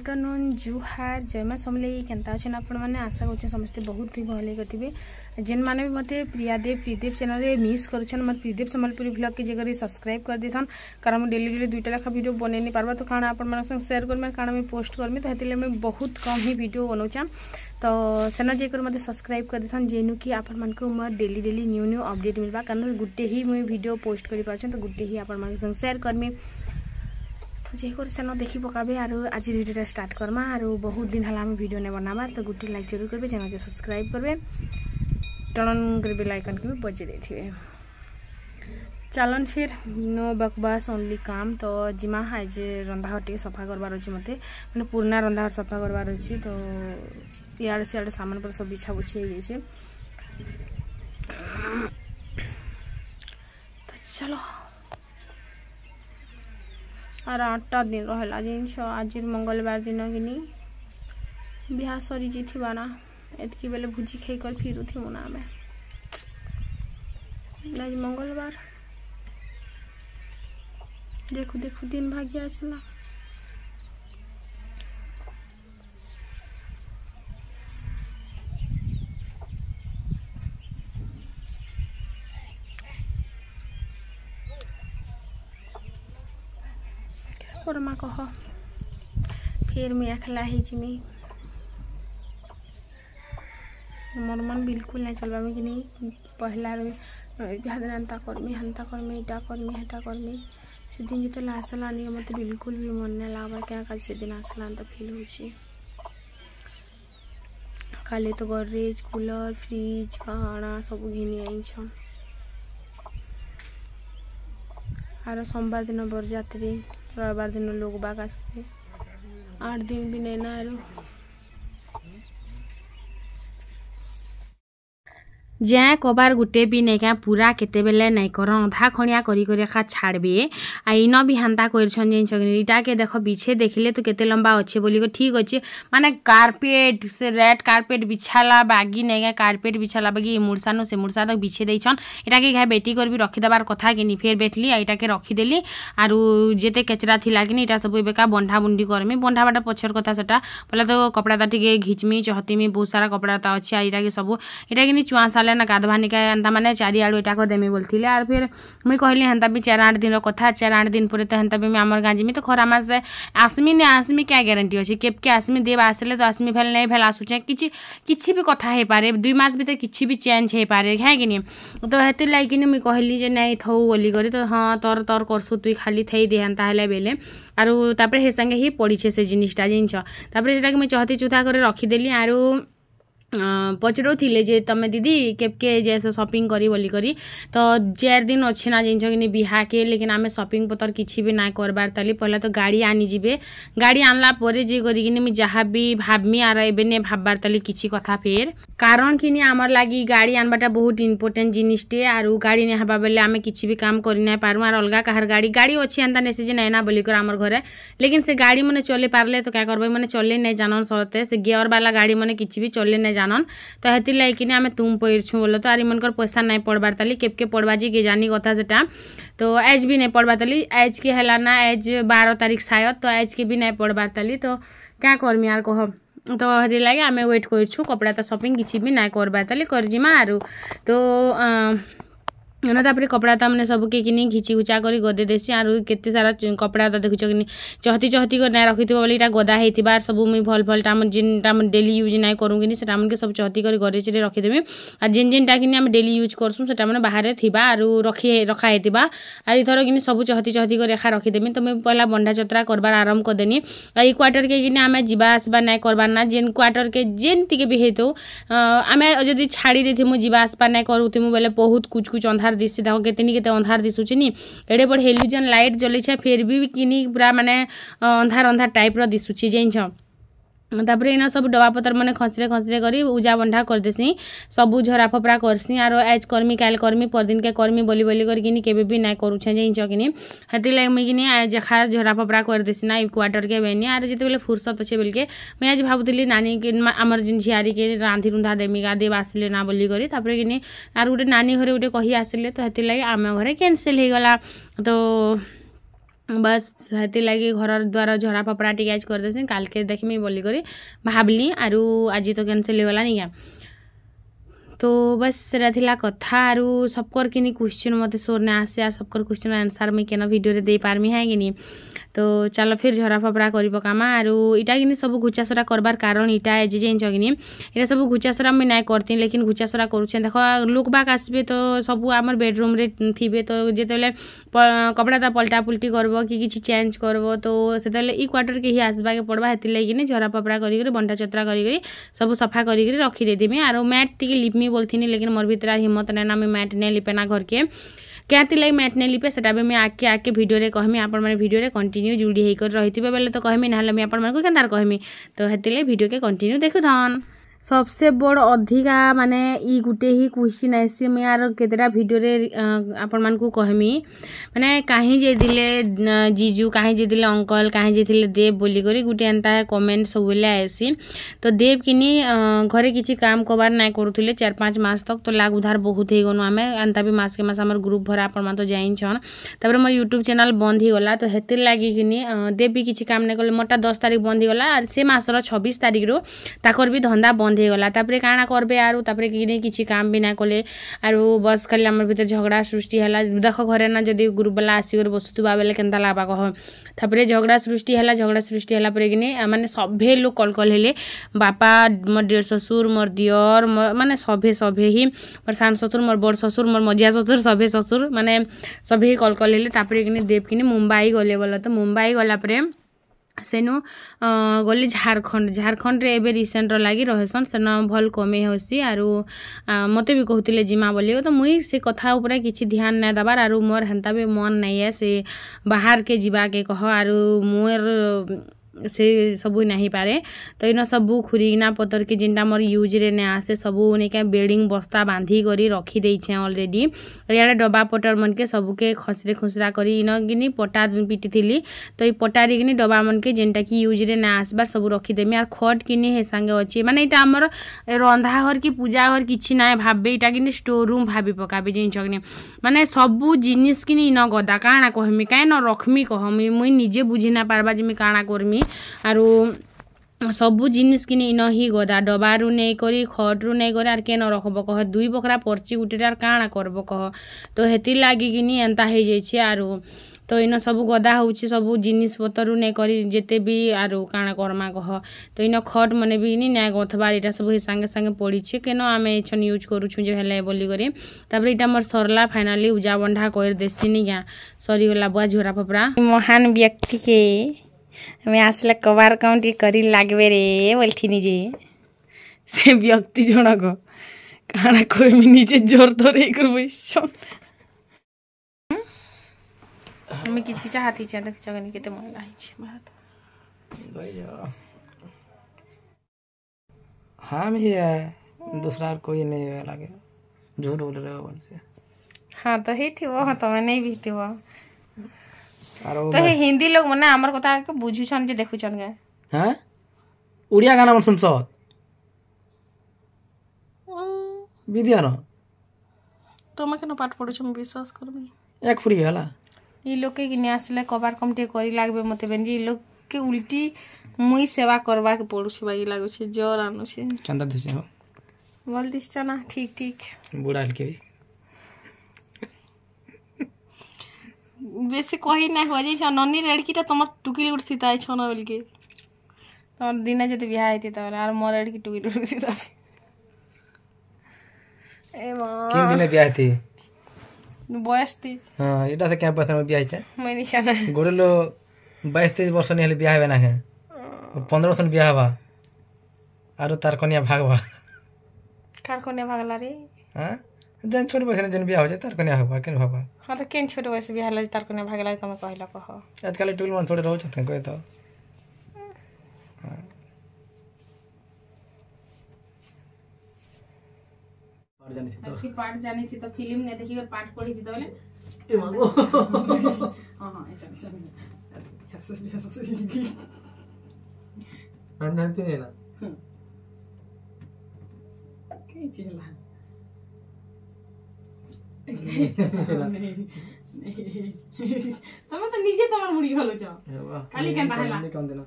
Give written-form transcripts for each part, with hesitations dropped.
afternoon जुहार जय माँ समलेई केनता अच्छे आपण मैंने आशा कर समस्ते बहुत ही भले कथिबे जेन माने भी मते प्रियदेव चैनल रे मिस करछन मत प्रियदेव सम्बलपुरी ब्लॉग के जगह सब्सक्राइब कर देथन कारण मैं डेली दुईटा लेखा वीडियो बने नहीं पार्बा तो कारण आपण संग शेयर करमे कारण मैं पोस्ट करमी तो हेतिले मैं बहुत कम ही वीडियो बनौचा तो सेना जेकर मते सब्सक्राइब कर देथन जेनु कि आपण मन को मोर डेली न्यू अपडेट मिलबा कारण गुटे ही मैं वीडियो पोस्ट करि पाछन तो गुटे ही आपण मन संग शेयर करमी तो जेकर सेना देखी पकाबे आरो आज वीडियो स्टार्ट करमा आरो बहुत दिन हला हम वीडियो ने बनाबार तो गुटे लाइक जरूर करबे चैनल के सब्सक्राइब करबे टर्न कर बेल आइकन के भी बजे देथिबे चलन फिर नो बकवास ओनली काम तो जिमा आज रंधा हटे सफा करबार अछि मते माने पूर्णा रंधा सफा करबार अछि तो यार से सामान पर सब बिछा बुछी हो जाइए तो चलो और 8 दिन रहला जिन आज मंगलवार दिन कि बिहा सरी जीथिबा ना एतकी बेले भुजी खाई कर फिर थी मुना में आज मंगलवार देखो देखो दिन भाग्य आसला और माँ कह फिर मैं अखला ही मोर मन बिल्कुल नहीं चलवा कि नहीं पहला बिहान हंता करमी इटा करमी हेटा करमी से दिन जिते आसला नहीं मत बिल्कुल भी मन नहीं लगवा क्या से दिन आसला तो फील हो खाली तो गडरेज कूलर फ्रिज खाना सब घिनी आई आर सोमवार दिन बरजात्री रविवार दिन लोग बाग आसबे 8 दिन भी नहीं ना आरो जै कबार गुटे भी नहीं क्या पूरा केते बेले नहीं कर अधा खणिया करी खा छाड़बे आ इन भी हांता करछन इटा के देखो पीछे देखले तो केते लंबा अच्छे बोली को ठीक अच्छे माने कारपेट से रेड कारपेट बिछाला बागी नहीं क्या कारपेट बिछाला बागी मुर्सानो से मुर्सा तक बिछे देछन एटा के घा बेटी कर भी रखी देबार कथा कि फेर बैठली एटा के रखी देली आरु जेते केचरा थिला कि एटा सब बेका बंधा बुंडी करमी बंधा बाटा पछर कथा सेटा पहले तो कपड़ा ता टिके घिचमी चहतीमी बहुत सारा कपड़ा ता अच्छे एटा के सब एटा कि चुआ साले ना गाधवानिका एंता माने चारिआडू एटा को देमी बोलथिले आर फिर मुई कहली हेंता भी 4-8 दिन कथा 4-8 दिन पर तो हेंता भी मैं आमर गाँ जिमी तो खरा मास आसमी ने आसमी क्या गारंटी अच्छी केपके आसमी देव आसले तो आसमी फेल नहीं फेल आसुचे किछि भी कथा हे पारे 2 मास भीतर किछि भी चेंज हे पारे है कि नहीं तो हेति लाइक कि मुई कहली जे नहीं थौ बोली करी तो हाँ तोर तोर करसु तुई खाली थई दे हेंता हेले बेले आरु तापर हे संगे ही पड़ीछे से जिनिसटा जिनछ तापर जेटा कि मुई चहती चुथा करे रखी देली आरु पचरो थिले जे तमे दीदी केपके जैसे शॉपिंग करी बोली करी तो 4 दिन अच्छे ना जिनछ कि बिहा के लेकिन आमे शॉपिंग पतर किछि भी ना करबार ताली पहला तो गाड़ी आनी जिबे गाड़ी आनला परे जे करी कि मी जहा भी भाबमी आर एबे ने भाबबार ताली किछि कथा फेर कारण कि हमर लागी गाड़ी आनबाटा बहुत इंपोर्टेंट जिनिसटे आरु गाड़ी ने हबा बेले आमे किछि भी काम करि ना पारु आर अलगा कहर गाड़ी अच्छी आनता नेसे जे नै ना बोली कर हमर घरे लेकिन से गाड़ी मने चले पारले तो क्या करबे मने चले नै जानन सते से गियर वाला गाड़ी मने किछि भी चले नै जानन तो हेति लाइक आमे तुम पइरछु बोलो तो आरी मनकर पैसा नहीं पड़बार ताली केपके पड़बा जी के जानी कथा सेटा तो एज भी नहीं पड़बा ताली एज के हला ना एज 12 तारीख शायद तो एज के भी नहीं पड़बार ताली तो क्या करमी यार कह तो हेति लागे आमे वेट करछु कपड़ा तो शॉपिंग किछि भी नहीं करबार ताली कर जिमा आरु तो ना तापर कपड़ा तो मैंने सबके कि घिची घुचा कर गदे देसी आरु केते सारा कपड़ा तो देखुच कि चहती चहती कर ना रखी बोले इटा गदा होता सब मुई भल भलटा जिनटा डेली यूज ना करूँ कि से सब चहती कर गरे रखीदेवी और जेन जेनटा कि डेली यूज करसूँ से बाहर थी आरु रखा होता आर इथर कि सब चहती चहती कर रेखा रखीदेवी तो मुझे पहला बंधा चतरा करबार आरम्भ करदेनी और क्वार्टर के कि आम जावासवा ना करबार ना जेन क्वार्टर के जेन टिके भी होता आम जब छाड़ी देमु जावासवा ना करूँ बोले बहुत कुछ कुछ अंधार दिशे देखो केते अंधार दिशुची नी एडे बड़ हेलुजन लाइट जली फिर भी किनी पूरा माने अंधार अंधार टाइप रो दिशुची जेछ तापर इन सब डबा पतर मैंने खसरे करी उजा बंधा कर देसी सबू झरा फपरा करसी आरो आज कर्मी काल कर्मी परदिन के कर्मी बोली बोली करके केबे भी ना करूछे जेछ किनी हेति लाग मुई किनी आज खा झरा फपरा कर देसी ना क्वार्टर के बेनी आर जेते बेले फुर्सत अच्छे बेलके मैं आज भाबुतली नानी के आमर जिन झियारी के रांधी रुंधा देमी गा देव आसले ना बोली करी तापर किनी आर गोटे नानी घरे गोटे कही आसले तो हेति लाग आम घरे कैंसिल हो गला तो बस हेती लगी घर द्वार झड़ा फपड़ा टी आज करदेसी काल के देखमी बोलिक भावली आरु आज तो कैनसल हो गलानी क्या तो बस सेटा थिला कथा आरु सबकर किनी क्वेश्चन मते सोरने आसे आ सबकर क्वेश्चन आंसर मैं केना वीडियो रे दे पारमी है कि तो चलो फिर झरा फपड़ा करी पकामा आरु इटा किनी सब घुचासरा करबार कारण इटा है जे जगिनी इटा सब घुचासरा मैं नाय करती लेकिन घुचासरा करूछे देखो लोक बाक आसबे तो सब आमर बेडरूम रे थिबे तो जेतेले कपड़ा ता पलटा पुलटी करबो कि किछि चेंज करबो तो सेतेले ई क्वार्टर के ही आसबा के पड़बा हेति लेकिन झरा फपड़ा करी करी बंटा चतरा करी सब सफा करी रखी दे देमी आरो मैट टिके लिपमी बोलथिनी लेकिन मोर भीतर हिम्मत नै ना मैं मैट नै लिपेना घर के क्या लगे मैट नहीं लिपे सेटा भी मैं आके वीडियो रे कहमी आपण माने वीडियो रे कंटिन्यू जुड़ी होकर रहिथिबे बेले तो कहमी ना मैं आपण माने केनतार कहमी तो हेतिले वीडियो के कंटिन्यू देखु धन सबसे बड़ अधिका माने ई गुटे ही क्वेश्चन आसी मैं यार केतेटा वीडियो रे आपण मान को कहमी माने काहे जे दिले जीजू काहे जे दिले अंकल काहे जे दिले देव बोली करी गुटे एंता कमेंट सब बेले आसी तो देव किनी घरे किछि काम कबार नाय करूथिले 4-5 मास तक तो लाग उधार बहुत हे गनु आमे एंता भी मास के मास हमर ग्रुप भरा आपण मान तो जाइन छन तबरे मोर यूट्यूब चैनल बंद ही गला तो हेतिर लागी किनी देव भी किछि काम नै करले मोटा 10 तारिख बंद ही गला और से मासर 26 तारिख रो ताकर भी धंदा बंद हो गला तापरे काना करबे आरु तापरे कि किछि काम भी ना कले आरु बस खाली हमर भीतर झगड़ा सृष्टि हला देखो घरे ना जदी ग्रुप वाला आसी कर बसुतबा बेले केनता लागबा कह तापरे झगड़ा सृष्टि हला परे कि माने सभे लोग कल हेले बापा मोर डेढ़ ससुर मोर दियर माने सभे ही मोर सान ससुर मोर बड़ ससुर मोर मझिया ससुर सभे ससुर माने सभे कल हेले तापरे कि देव कि मुंबई गले बोला तो मुंबई गला परे सेनु गली झारखंड रे एबे रिसेंट लगी रहसन सेन भल कमे होसी आरु मते भी कहतिले जिमा बोली तो मुई से कथा ऊपर किछि ध्यान नै दबार आरु मोर हेंता भी मन नै है से बाहर के जिबा के कह आरु मोर से सबू नहीं पारे तो इन सबू खुरीना पतर के जिनटा मोर यूज रे ने आसे सबू नेका बेडिंग बस्ता बांधी करी रखी देइ छे ऑलरेडी याडे डब्बा पटर मन के सबू के खसरे खुसरा करी इन गिनी पटा पिटी थिली तो ई पटारी गिनी डब्बा मन के जिनटा की यूज रे ना आसबार सबू रखी देमी आर खट किनी हे संगे अछि माने इटा हमर रंधा घर की पूजा घर किछि नाय भाबे इटा किनी स्टोर रूम भाबी पकाबे जिन छगने माने सबू जिनिस किनी इन गदा काना कहमी काहे न रखमी कहमी मुई निजे बुझी ना पारबा जे मी काना करमी आरु सबू जिनिस किनी इन ही गदा डबारू नहीं करी खटरू नहीं करे आर के न रखब कह दुई बकरा परची गुटे आर काना करब कह तो हेति लागी किनी एंता हे जाय छे आरु तो इन सबू गदा होउछि सबू जिनिस पतरू नहीं करी जेते भी आरु काना करमा कह तो इन खट मने भी नी न्याय गथबार इटा सब हे संगे संगे पड़ी छे केन आमे एछन यूज करू छु जे हेले बोली करे तापर इटा मोर सरला फाइनली उजा बंधा कर देसी नी क्या सरी गला बुआ झोरा फपरा महान व्यक्ति के मैं आसले कबार काउंटी करी लागबे रे बोलथिनी जे से व्यक्ति जनक काना कोई मी नीचे जोर धरे कर बैसछन मैं किछ हाथी छ देख जगनी केते मन लाहि छ बात दइया हम ही है दूसरा कोई नहीं लागे झूठ बोल रहे हो बोलसे हां तो हे थी वो तो मैं नहीं भी थी वो तो हे हिंदी लोग मने हमर कथा के बुझुछन जे देखुछन गे हां उड़िया गाना मन सुनछ विद्या न तो मैं केन पाठ पढु छ विश्वास करबी एक फ्री हला ई लोग के किने आसले कबार कमटे करी लागबे मते बेंजी लोग के उल्टी मुई सेवा करबा के पड़ु छ बाई लागु छ जोर आनु छ चंदा दिस हो बोल दिस छ ना ठीक बुढ़ाल के भी बेसी कही ना हो जाई छ नन्नी लड़कीटा तमर टुकिल उठसी ताई छ न बोल के तमर दिना जते बियाह हेती त आर मोर लड़की टुकिल उठसी त ए मां किन दिन बियाह थी बयस थी हां एटा से क्या बस में बियाह छ मैं निशाना गोरेलो 22-23 वर्ष ने हेले बियाह बेना है 15 वर्ष बियाह बा आरो तार कन्या भागवा तार कन्या भागला रे हां जन छोट बस ने जन बियाह हो जाय तार कन्या भागवा केन भागवा हां तो केन छोट बस बियाह ल तार कन्या भागला तमे कहला कह आजकल टुल मन छोड़े रहौ छथि कहे तो पाठ जानी थी तो फिल्म ने देखी कर पाठ पढ़ी थी तो बोले ए मागो हां ऐसा अनंत है ना के चला तमे तो निजे तमर मुड़ी घलो छ काली केनता हैला निकम देना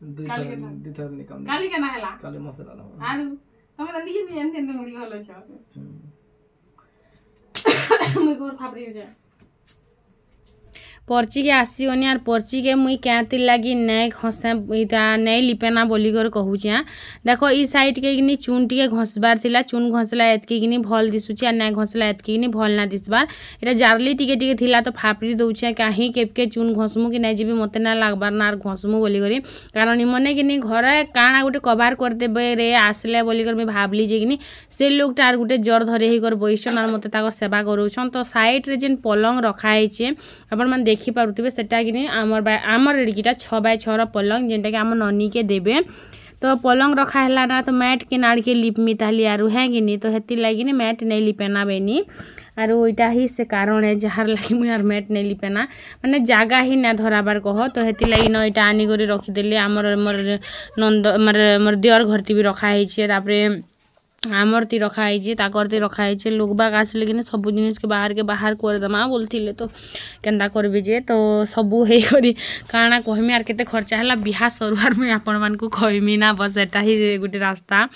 दुई थर निकम काली केना हैला काली मसला ला आरु तमे तो निजे निजे एंते मुड़ी घलो छ मुई घर फाबरी जा पर्ची के आसीगनी आर पर्ची के मुई क्या लगी नहीं घसे इटा नहीं लिपेना बोलिकर कहूँ देख ई साइड के किनी चून टे घसबार थिला चून घसला एतकी किनी भल दिशुचे आर नहीं घसला एतकी किनी भल ना दिसबार इटा जारली टिके टिके थिला तो फापरी दउछे कहीं केपके चून घसमु कि नहीं जीबी मते ना लागबार ना घसमु बोलिकर कारण इमने किनी घरे काना गोटे कभार कर देबे रे आसले बोलिकर मैं भाबली जे किनी से लोग टार गोटे जर धरे ही कर बइसन आर मते ताको सेवा करूछन तो साइड रे जेन पलंग रखा हैचे अपन मन देखि पारुथिबे सेटा कि आमर एडिकीटा 6x6 पलंग जेनटा कि आम ननी के देबे तो पलंग रखा है ना तो मैट के नाड़ के लिपमी ताली आरु है कि नहीं तो हेती लगी नहीं मैट नहीं लिपेना बेनी आरु इटा ही से कारण है जार लगी मुझे यार मैट नहीं लिपेना माने जागा ही ना धराबार कह तो हेती लगी न इटा आनी कर रखीदेली आमर मोर नंद मोर दियर घरती भी रखा है आमर ती रखा है ताकर ती रखा है लोग बाग आसले कि सब जिनिस के बाहर करदमा बोलते तो केन्ता करबे जे तो सबू हे करी काना कहमी आर केते खर्चा है बिहा सरुआर मुई आपण मानकु कहमी ना बस एटा ही गोटे रास्ता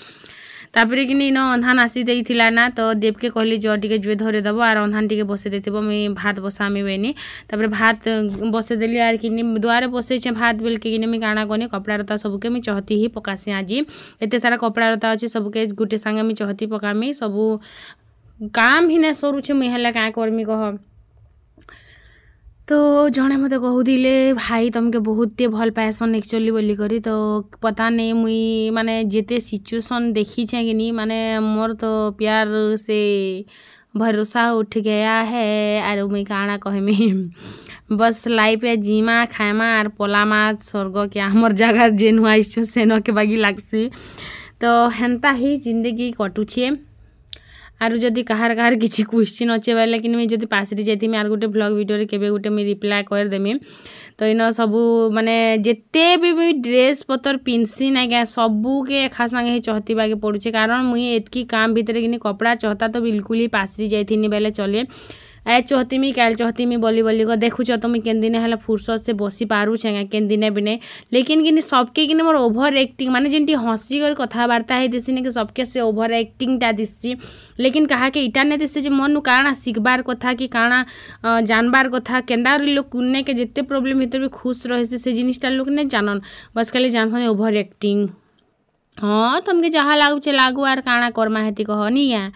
तापरे कि इन अंधान आसी देइथिला ना तो देव के कहली जो टिके जुए धरे दबो आर अंधान टिके बसे देथिबो मुई भात बसामी बेनी तापरे भात बसे देली आर कि दुआरे बसे छे भात बेल के कि मुई काना कोनी कपड़ा रता सबके मुई चहती ही पकासी आजी एते सारा कपड़ा रता अछि सबके गुटे संगे मुई चहती पकामी सबू काम ही ना सरू छे मुई हला का करमी कह तो जड़े मत कहूले भाई तुमके बहुत भल पाएसन एक्चुअली बोली करी तो पता नहीं मुई माने जेते सिचुएशन देखी छे कि नहीं माने मोर तो प्यार से भरोसा उठ गया है आर मुई काना कहमी बस लाइफ जीमा खाएमा आर पलामा स्वर्ग के आमर जगह जेन हुआ सेन के बागी लागसी तो हेन्ता ही जिंदगी कटुछे आरु जदि कहार कहार किसी क्वेश्चन अच्छे बोले कि मुझे जब पासरी जाती आर गोटे ब्लॉग वीडियो रे केबे गोटे मुझे रिप्लाई करदेमी तो इन सबू माने जिते भी मुझे ड्रेस पतर पिंधसी ना क्या सबू के एखा संगे ही चहती बागे पड़ुचे कारण मुझे एतकी काम भितर कि कपड़ा चहता तो बिल्कुल ही पासरी जाइथिनी बेले चले ए चहतीमी कैल चहतीमी बोली बोली को देखुच तो मुझे केन दिन है फुर्सत से बसी पारुचे केन दिन भी नहीं लेकिन कि सबके कि मोर ओभर एक्टिंग माने जेनटी हसी कर कथबार्ता है दिसी कि सबके से ओभर एक्टिंगटा दिसी लेकिन कहा के इटा नहीं दिसी मन काଣା शिखबार कथा कि काଣା जानबार कथा केन्दा लोग कुन्ने के जिते प्रॉब्लम भीतर भी खुश रहे से जिनिसटा लोग नहीं जानन बस खाली जानसन ओभर एक्टिंग हाँ तुमके जहाँ लागुचे लागू आर काଣା करमा हेती कहनी क्या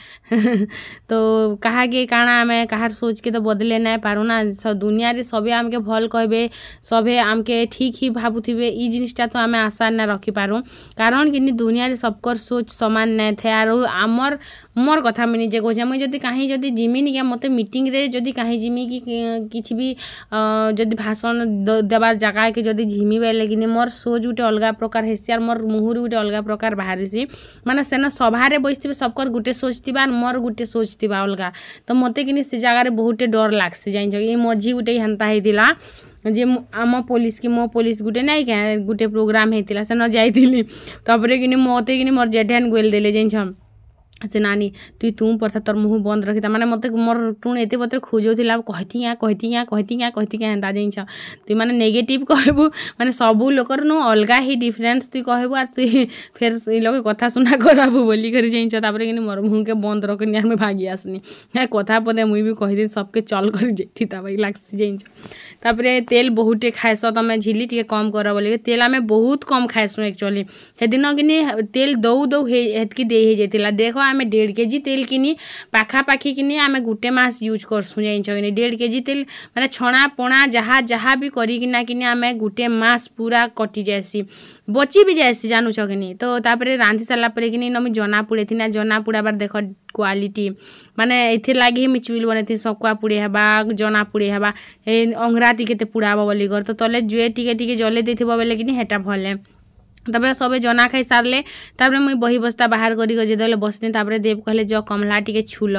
तो कहा के काଣା आम कहार सोच के तो बदले नहीं पारू ना दुनिया रे सबे आमके भल कहबे सबे आमके ठीक ही भावुथिबे ई जिनिसटा तो आम आशा ना रखी पारू कारण कि दुनिया रे सबकर सोच समान नहीं थे आर आमर मोर कथा मुझे निजे कहे मुझे जदि कहीं जदि जिमी निका मत मीटिंग रे जदि कहीं जिमी कि किसी भी जदि भाषण देवार जगह के जदि जिमी बेले कि मोर सोच गोटे अलग प्रकार हेसी आर मोर मुहर गोटे अलग प्रकार बाहरी माने सेन सभारे बसते सबकर गोटे सोच थी मोर गोटे सोच थी अलग तो मत कि से जगार बहुत डर लागसी जान ये मझी गोटे हेन्ता होता जे आम पुलिस की मो पुलिस गोटे नहीं क्या गोटे प्रोग्राम होता से न जाइली तापर कि मत कि मोर जेठेन गोल देले जान से नानी तुम प्रथा तोर मुँह बंद रखी माने मत मोर टुण एत बतर खोजूला कहती हेन्ता जिन तुई मैंने नेगेटिव कहबू माने सबू लोकर नु अलग ही डिफरेन्स तुई कहबू आर तुई फिर लोग कथा सुना कराबू बोली कर जाइन कि मोर मुँह के बंद रखनी आर मैं भागी आसनी कथा पदे मुई भी कहीदी सबके चल कर जाती भाई लागसी जाइन तापरे तेल बहुटे खाएस तुम झिली टे कम कर बोले तेल आम बहुत कम खाएसु एक्चुअली हेदिन कि तेल दौ दौ हेतकी दे ही जाइतिला देख आम 1.5 kg तेल किनी पाखापाखि किनी आम गोटे मास यूज करसुँ जाइन 1.5 kg तेल माने छणा पणा जहाँ जहाँ भी करिकिना किनी आम गोटे मास पूरा कटि जाएसी बची भी जाएसी जानूच कि तो तापर रांधि सारा पर कि मुझे जना पुड़े थी ना जना पुड़ाबार देख क्वालिटी माने इथे लगे मुझे चुल बने सकुआ पुड़े हेबा जना पुड़े हेबा अंगरा टी के पुड़ाब बोली कर तो तले जुए टिके टिके जले देथिबो बेले कि हेटा भले तापर सबे जना खाई सारे तापर मुई बही बस्ता बाहर करी जेदे बसनी तापर देव कहले जो कमला टिके छुल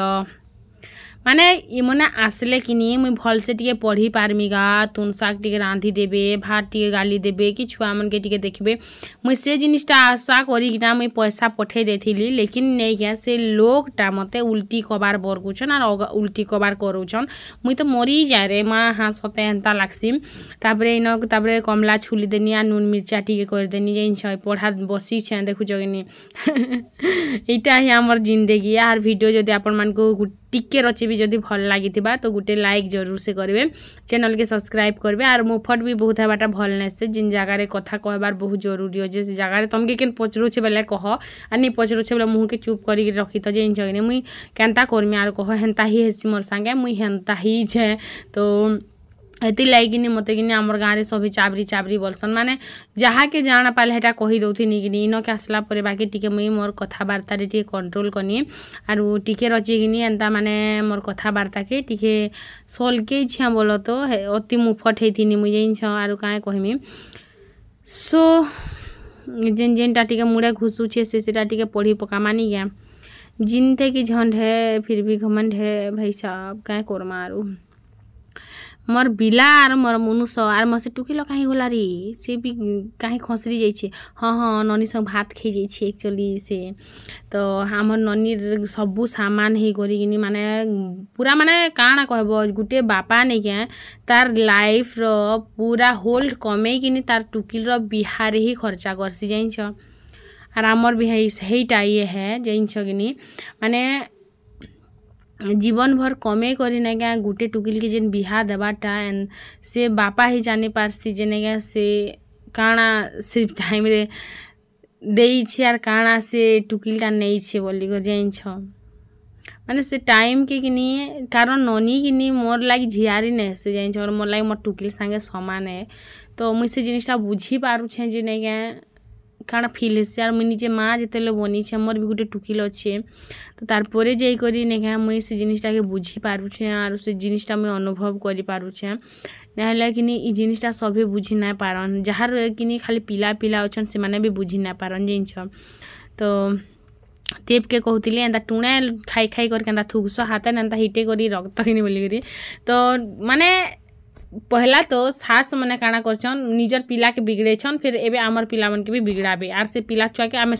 माने इमने आसले कि नहीं मुई भल से टिके पढ़ी पारमी गा तुन शाग टिके रांधी देबे भात टिके गाली देबे कि छुआ मन के टिके देखबे मुई से जिनिसटा आशा करी कि मुई पैसा पठे देथिली लेकिन नहीं क्या से लोगटा मते उल्टी कबार बरगुछन और उल्टी कबार करूछन मुई तो मरी जाए रे माँ हाँ सते एंता लागसी तापरे इन तापरे कमला छुली देनी आ नून मिर्चा टिके कर देनी जे पढ़ा बसी छे देखु जगनी एटा ही हमर जिंदगी यार वीडियो जदि आपण मन को टिके रचे भी जदि भल लगी तो गोटे लाइक जरूर से करेंगे चैनल के सब्सक्राइब करेंगे और मुफट भी बहुत हबाटा भल नहीं से जिन जगार कथा कहबार बहुत जरूरी अच्छे से जगार तुमके केन पचरुछे बेले कह आ नहीं पचरुछे बेले मुँह के चुप कर रखी तो जे जगने मुई केनता करमी आर कह हेन्ता ही हेसी मोर सांगे मुई हेन्ता ही छे तो एति लागिनी मते कि आमर गाँव में सभी चाबरी चाबरी बोलसन माने जहाँ के जाना पाले हेटा कही दौनी कि इन के आसला पर बाकी टिके मुई मोर कथबार्ता टिके कंट्रोल करनी आर टिके रचिकिनी एंता माने मोर कथबार्ता के टिके सलके छे बोल तो अति मुफट होती मुई जे आर क्या कहमी सो जेन जेनटा टिके मुड़े घुसुछे से टिके पढ़ी पका मानी गया जिनते कि झंड है फिर भी घमंड है भाई साहब क्या करमा आरू मोर बिला आर मोर मनुष आर मोर से टुकिल कहीं गला रे से भी कहीं खसरी जाइए हाँ हाँ ननी सब भात खाई जाइए एक्चुअली से तो हमर ननी सबू सामान ही करी माने पूरा माने काना कहब गुटे बापा नहीं क्या तार लाइफ रो पूरा होल्ड कमे कि तार टुकिल रो बिहार ही खर्चा करसी जाइछ आर आमर भी सहीटा ये है जाइछ कि माने जीवन भर कमे करी ना क्या गुटे टुकिल के जेन बिहा देवाटा से बापा ही जानी पारसी जे क्या से काना से टाइम रे देई छे आर काना से टुकिलटा नहीं छे बोली कर जाइन छ माने से टाइम के किनी कारण ननी किनी मोर लागी झियारी नहीं से जाइन छ और मोर लागी मोर टुकिल संगे समान है तो मुई से जिनिसटा बुझी पारू छे जे नहीं क्या काना फिल हे और मुई निजे माँ जिते बनी मोर भी गोटे टुकिल अच्छे तो तारपरे जाइकरी नहीं मुई से जिनिसटा के बुझी पारुछे और से जिनिसटा मुई अनुभव करि पारुछे नहले कि ई जिनिसटा सभे बुझी ना पारन जार कि खाली पिला पिला अच्छन से माने भी बुझी ना पारन जिनछ तो तेप के कहती एंता टुणे खाई खाई करके थुकस हाथ एंता हिटे करी रक्त कि बोलिकी तो माने पहला तो सास मैंने काना करछन निजर पिला के बिगड़े छन फिर एबे आमर पिला मन के भी बिगड़ाबे आर से पिला छुआ के आमे